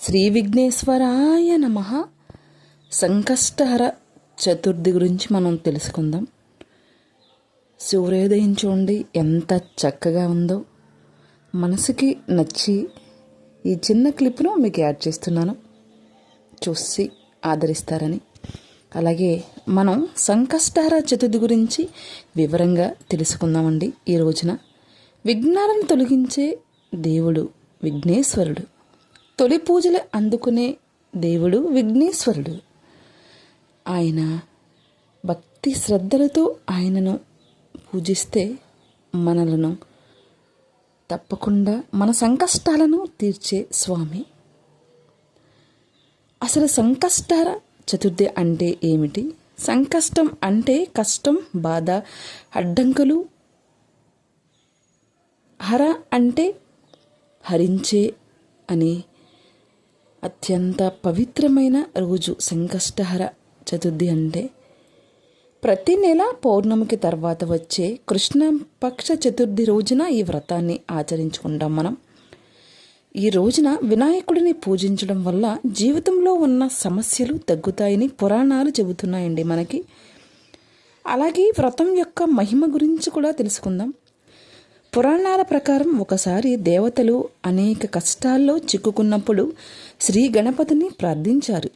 శ్రీ విఘ్నేశ్వరాయ నమః. సంకష్టహర చతుర్థి గురించి మనం తెలుసుకుందాం. సూర్యోదయం చూడండి ఎంత చక్కగా ఉందో. మనసుకి నచ్చి ఈ చిన్న క్లిప్ను మీకు యాడ్ చేస్తున్నాను, చూసి ఆదరిస్తారని. అలాగే మనం సంకష్టహర చతుర్థి గురించి వివరంగా తెలుసుకుందామండి. ఈ రోజున విఘ్నాలను తొలగించే దేవుడు విఘ్నేశ్వరుడు. తొలి పూజలు అందుకునే దేవుడు విఘ్నేశ్వరుడు. ఆయన భక్తి శ్రద్ధలతో ఆయనను పూజిస్తే మనలను తప్పకుండా మన సంకష్టాలను తీర్చే స్వామి. అసలు సంకష్టహర చతుర్థి అంటే ఏమిటి? సంకష్టం అంటే కష్టం, బాధ, అడ్డంకులు. హర అంటే హరించే అని. అత్యంత పవిత్రమైన రోజు సంకష్టహర చతుర్థి అంటే. ప్రతి నెల పౌర్ణమికి తర్వాత వచ్చే కృష్ణపక్ష చతుర్థి రోజున ఈ వ్రతాన్ని ఆచరించుకుంటాం మనం. ఈ రోజున వినాయకుడిని పూజించడం వల్ల జీవితంలో ఉన్న సమస్యలు తగ్గుతాయని పురాణాలు చెబుతున్నాయండి మనకి. అలాగే వ్రతం యొక్క మహిమ గురించి కూడా తెలుసుకుందాం. పురాణాల ప్రకారం ఒకసారి దేవతలు అనేక కష్టాల్లో చిక్కుకున్నప్పుడు శ్రీ గణపతిని ప్రార్థించారు.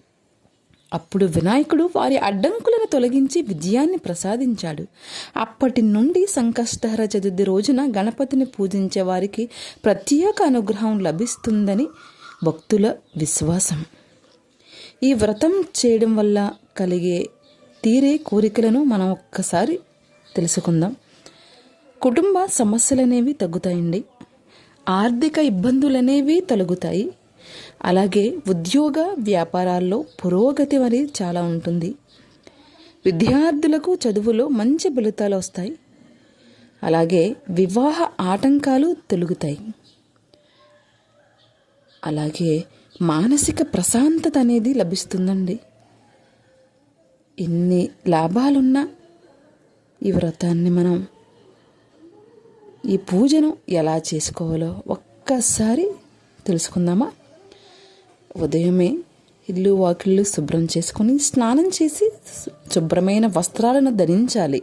అప్పుడు వినాయకుడు వారి అడ్డంకులను తొలగించి విజయాన్ని ప్రసాదించాడు. అప్పటి నుండి సంకష్టహర చతుర్థి రోజున గణపతిని పూజించే వారికి ప్రత్యేక అనుగ్రహం లభిస్తుందని భక్తుల విశ్వాసం. ఈ వ్రతం చేయడం వల్ల కలిగే తీరే కోరికలను మనం ఒక్కసారి తెలుసుకుందాం. కుటుంబ సమస్యలనేవి తగ్గుతాయండి. ఆర్థిక ఇబ్బందులనేవి తొలగుతాయి. అలాగే ఉద్యోగ వ్యాపారాల్లో పురోగతి అనేది చాలా ఉంటుంది. విద్యార్థులకు చదువులో మంచి ఫలితాలు వస్తాయి. అలాగే వివాహ ఆటంకాలు తొలగుతాయి. అలాగే మానసిక ప్రశాంతత అనేది లభిస్తుందండి. ఇన్ని లాభాలున్న ఈ వ్రతాన్ని మనం, ఈ పూజను ఎలా చేసుకోవాలో ఒక్కసారి తెలుసుకుందామా? ఉదయమే ఇల్లు వాకిళ్ళు శుభ్రం చేసుకొని స్నానం చేసి శుభ్రమైన వస్త్రాలను ధరించాలి.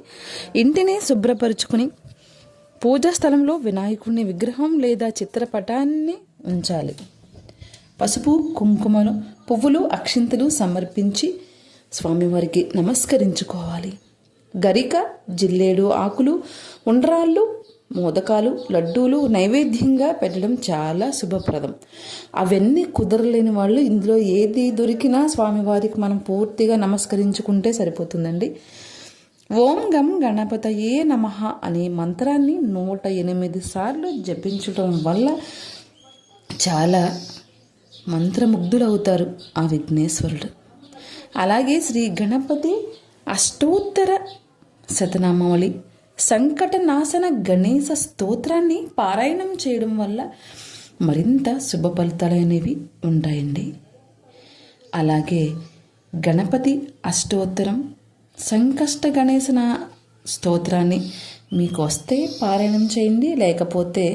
ఇంటిని శుభ్రపరుచుకొని పూజా స్థలంలో వినాయకుడిని విగ్రహం లేదా చిత్రపటాన్ని ఉంచాలి. పసుపు, కుంకుమలు, పువ్వులు, అక్షింతలు సమర్పించి స్వామివారికి నమస్కరించుకోవాలి. గరిక, జిల్లేడు ఆకులు, ఉండ్రాళ్ళు, మోదకాలు, లడ్డూలు నైవేద్యంగా పెట్టడం చాలా శుభప్రదం. అవన్నీ కుదరలేని వాళ్ళు ఇందులో ఏది దొరికినా స్వామివారికి మనం పూర్తిగా నమస్కరించుకుంటే సరిపోతుందండి. ఓం గం గణపతయే నమః అనే మంత్రాన్ని 108 సార్లు జపించడం వల్ల చాలా మంత్రముగ్ధులవుతారు ఆ విఘ్నేశ్వరుడు. అలాగే శ్రీ గణపతి అష్టోత్తర శతనామావళి, సంకటనాశన గణేశ స్తోత్రాన్ని పారాయణం చేయడం వల్ల మరింత శుభ ఫలితాలు అనేవి ఉంటాయండి. అలాగే గణపతి అష్టోత్తరం, సంకష్ట గణేశన స్తోత్రాన్ని మీకు వస్తే పారాయణం చేయండి, లేకపోతే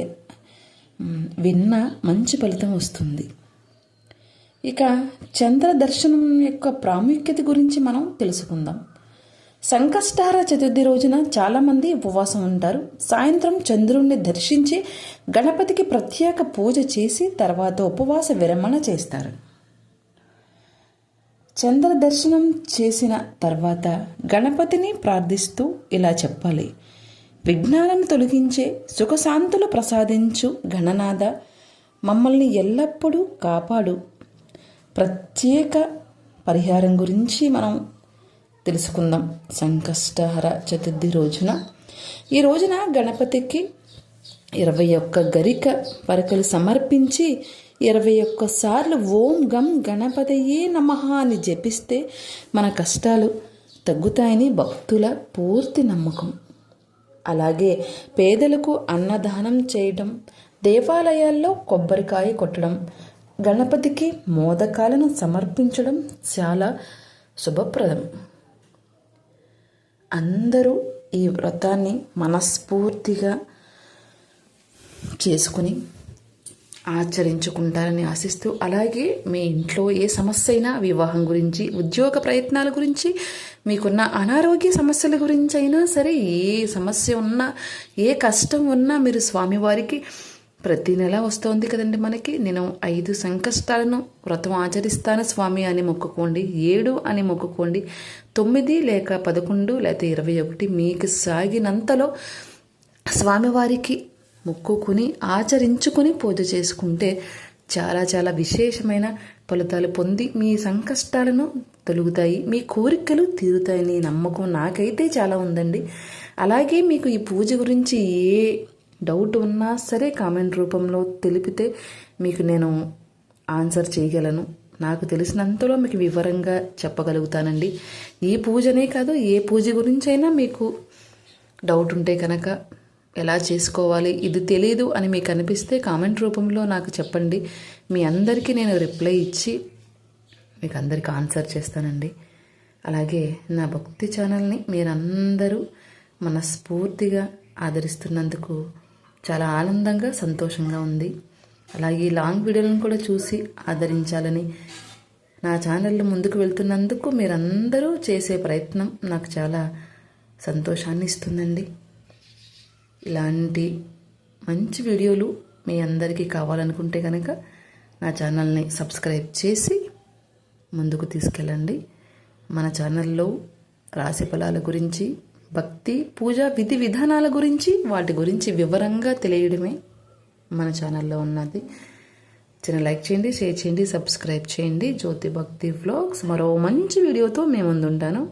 విన్న మంచి ఫలితం వస్తుంది. ఇక చంద్ర దర్శనం యొక్క ప్రాముఖ్యత గురించి మనం తెలుసుకుందాం. సంకష్టహర చతుర్థి రోజున చాలామంది ఉపవాసం ఉంటారు. సాయంత్రం చంద్రుణ్ణి దర్శించి గణపతికి ప్రత్యేక పూజ చేసి తర్వాత ఉపవాస విరమణ చేస్తారు. చంద్ర దర్శనం చేసిన తర్వాత గణపతిని ప్రార్థిస్తూ ఇలా చెప్పాలి: విఘ్నాలను తొలగించే సుఖశాంతులు ప్రసాదించు గణనాథ, మమ్మల్ని ఎల్లప్పుడూ కాపాడు. ప్రత్యేక పరిహారం గురించి మనం తెలుసుకుందాం. సంకష్టహర చతుర్థి రోజున, ఈ రోజున గణపతికి 21 గరిక పరకలు సమర్పించి 21 సార్లు ఓం గం గణపతయే నమః అని జపిస్తే మన కష్టాలు తగ్గుతాయని భక్తుల పూర్తి నమ్మకం. అలాగే పేదలకు అన్నదానం చేయడం, దేవాలయాల్లో కొబ్బరికాయ కొట్టడం, గణపతికి మోదకాలను సమర్పించడం చాలా శుభప్రదం. అందరూ ఈ వ్రతాన్ని మనస్ఫూర్తిగా చేసుకుని ఆచరించుకుంటారని ఆశిస్తూ, అలాగే మీ ఇంట్లో ఏ సమస్య అయినా, వివాహం గురించి, ఉద్యోగ ప్రయత్నాల గురించి, మీకున్న అనారోగ్య సమస్యల గురించి అయినా సరే, ఏ సమస్య ఉన్నా, ఏ కష్టం ఉన్నా మీరు స్వామివారికి ప్రతి నెల వస్తుంది కదండి మనకి, నేను 5 సంకష్టాలను వ్రతం ఆచరిస్తాను స్వామి అని మొక్కుకోండి, 7 అని మొక్కుకోండి, 9 లేక 11 లేక 21 మీకు సాగినంతలో స్వామివారికి మొక్కుకుని ఆచరించుకొని పూజ చేసుకుంటే చాలా చాలా విశేషమైన ఫలితాలు పొంది మీ సంకష్టాలను తొలుగుతాయి, మీ కోరికలు తీరుతాయని నమ్మకం నాకైతే చాలా ఉందండి. అలాగే మీకు ఈ పూజ గురించి ఏ డౌట్ ఉన్నా సరే కామెంట్ రూపంలో తెలిపితే మీకు నేను ఆన్సర్ చేయగలను. నాకు తెలిసినంతలో మీకు వివరంగా చెప్పగలుగుతానండి. ఈ పూజనే కాదు, ఏ పూజ గురించైనా మీకు డౌట్ ఉంటే కనుక ఎలా చేసుకోవాలి, ఇది తెలీదు అని మీకు అనిపిస్తే కామెంట్ రూపంలో నాకు చెప్పండి. మీ అందరికీ నేను రిప్లై ఇచ్చి మీకు అందరికీ ఆన్సర్ చేస్తానండి. అలాగే నా భక్తి ఛానల్ని మీరందరూ మనస్ఫూర్తిగా ఆదరిస్తున్నందుకు చాలా ఆనందంగా, సంతోషంగా ఉంది. అలాగే లాంగ్ వీడియోలను కూడా చూసి ఆదరించాలని, నా ఛానల్లో ముందుకు వెళ్తున్నందుకు మీరందరూ చేసే ప్రయత్నం నాకు చాలా సంతోషాన్ని ఇస్తుందండి. ఇలాంటి మంచి వీడియోలు మీ అందరికీ కావాలనుకుంటే కనుక నా ఛానల్ని సబ్స్క్రైబ్ చేసి ముందుకు తీసుకెళ్ళండి. మన ఛానల్లో రాశి ఫలాల గురించి, భక్తి, పూజ విధి విధానాల గురించి, వాటి గురించి వివరంగా తెలియడమే మన ఛానల్లో ఉన్నది. చిన్న లైక్ చేయండి, షేర్ చేయండి, సబ్స్క్రైబ్ చేయండి. జ్యోతి భక్తి వ్లాగ్స్ మరో మంచి వీడియోతో మేము ముందుంటాను.